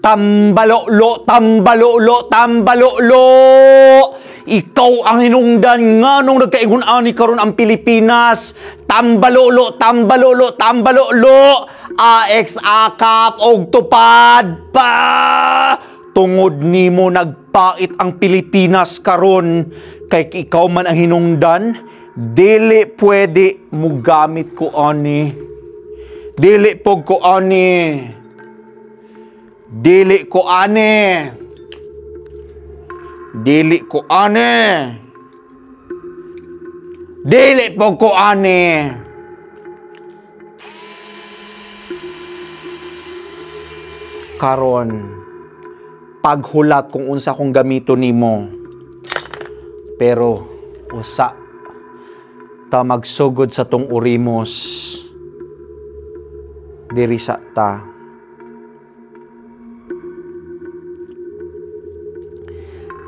Tambalolo, tambalolo, tambalolo. Ikaw ang hinungdan nga nung nagkaigun-ani karon ang Pilipinas. Tambalolo, tambalolo, tambalolo. AX akap og tupad pa. Tungod nimo nagpait ang Pilipinas karon. Kay ikaw man ang hinungdan, dili pwede mo gamit ko ani. Dili pog ko ani. Dili ko ani. Dili ko ani. Dili po ko ani. Karon paghulat kung unsa kong gamito nimo. Pero usa ta magsugod sa tong urimos. Diri sa ta.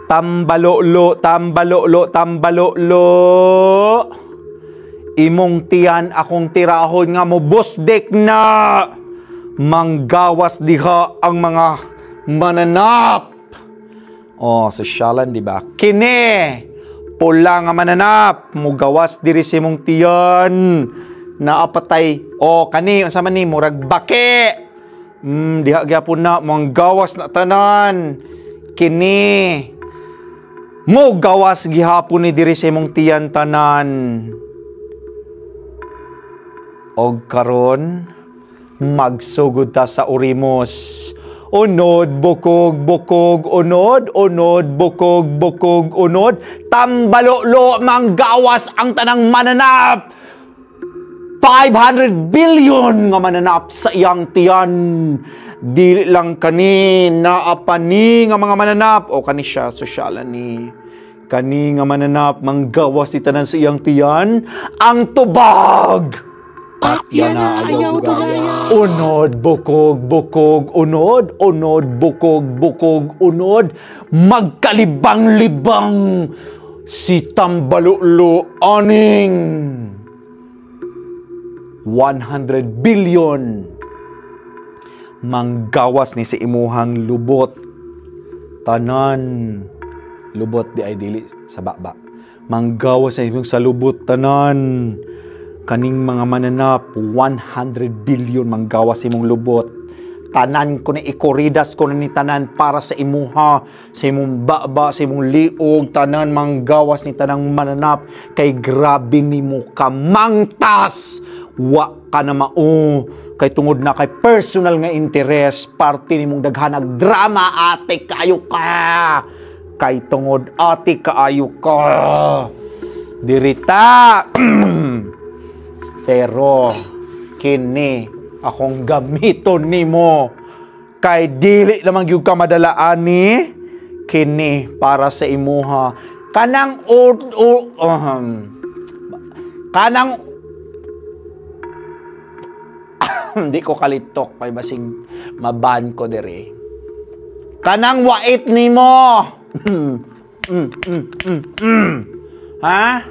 Tambalolo, tambalolo, tambalolo. Imong tiyan akong tirahon nga mo busdek na. Manggawas diha ang mga mananap. Oh, sosyalan di ba? Kini pula nga mananap, mugawas diri sa imong tiyan. Naapatay. Oh, kani unsa man ni murag bake. Diha gyapon na manggawas na tanan. Kini mo gawas gihapon ni diri sa imong tiyan tanan. Og karon magsugod ta sa urimos. Unod, bukog, bukog, unod, unod, bukog, bukog, unod. Tambalolo, manggawas ang tanang mananap. 500 billion nga mananap sa iyang tiyan. Dili lang kani naapani nga mga mananap o kani siya sosyalan ni kani nga mananap manggawas ti tanan sa iyang tiyan ang tubag patya na ayaw gaya. Unod bukog bukog unod unod bukog bukog unod magkalibang-libang si Tambalolo aning 100 billion manggawas ni sa imuhang lubot tanan. Lubot di ay dili sa baba. Manggawas sa imong sa lubot tanan. Kaning mga mananap 100 billion manggawas sa imong lubot tanan ko na ikoridas ko na ni tanan para sa imuha sa imong baba sa imong liog tanan manggawas ni tanang mananap kay grabe nimo ka mangtas wa ka na mao kay tungod na kay personal nga interest parte nimong daghanag drama ate kayo ka kay tungod ate kaayo ka dirita. Pero kini akong gamiton nimo kay dili lamang gyud ka madalaan ni kini para sa imuha kanang kanang hindi ko kalitok kay basing maban ko diri. Kanang wait nimo. Ha?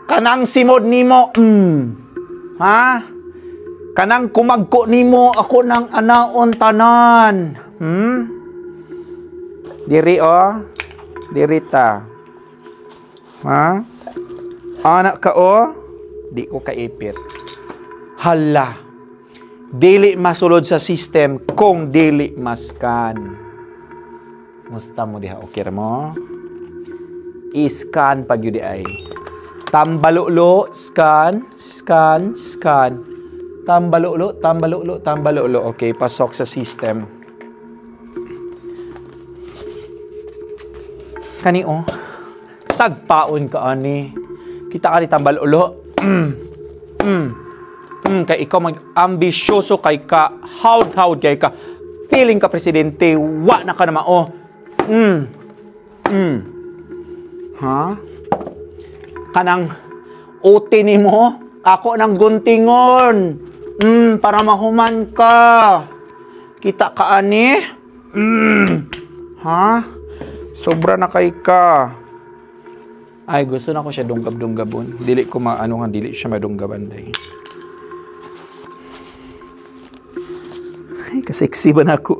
Kanang simod nimo. Ha? Kanang kumagko nimo ako nang anaon tanan. Diri oh. Diri ta. Ha? Anak ka oh. Di ko kaipit. Hala, dili masulod sa system kung dili maskan. Musta mo diha? Okay mo? I-scan pag yun di ay. Tambalolo, scan, scan, scan. Tambalolo, tambalolo, tambalolo. Okay, pasok sa system. Kani oh, sagpaon ka ani. Kita ka ni tambalolo. Kay ikaw mag-ambisyoso kay ka, hawd-hawd kay ka, feeling ka presidente, wa na ka na mao. Ha? Kanang uti nimo, ako nang guntingon. Para mahuman ka. Kita ka ani? Ha? Sobra na kay ka. Ay, gusto na ko siya dunggab-dunggabon. Dili ko maanuhan, dili siya madunggaban day. Ay, kasi Sexy ba na ako?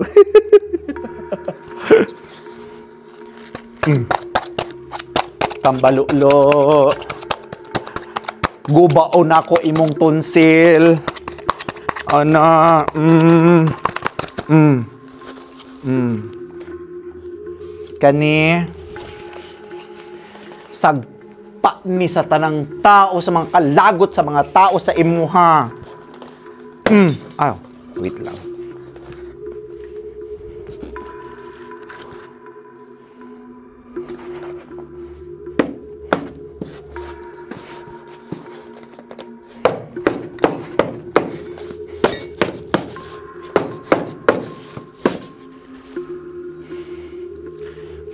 Tambalulo. Gubaon ako imong tonsil. Ana. Kani sagpa ni sa tanang tao, sa mga kalagot sa mga tao sa imuha. Wait lang.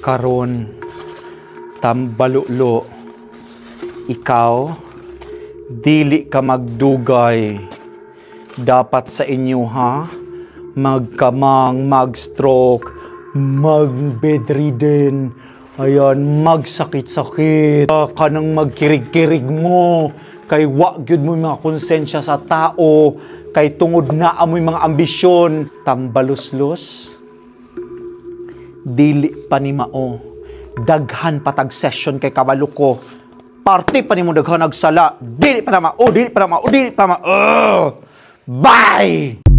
Karon, tambalulo, ikaw, dili ka magdugay. Dapat sa inyo, ha? Magkamang, mag-stroke, mag-bedridden, ayan, magsakit-sakit, kanang magkirig-kirig mo, kay wa gyud mo mga konsensya sa tao, kay tungod na amoy mga ambisyon, tambaluslos, dili pa ni mao, daghan patag session kay kabalo ko, parte pa ni mo daghan nagsala, dili pa na mao, dili pa na mao, dili pa na mao. Bye!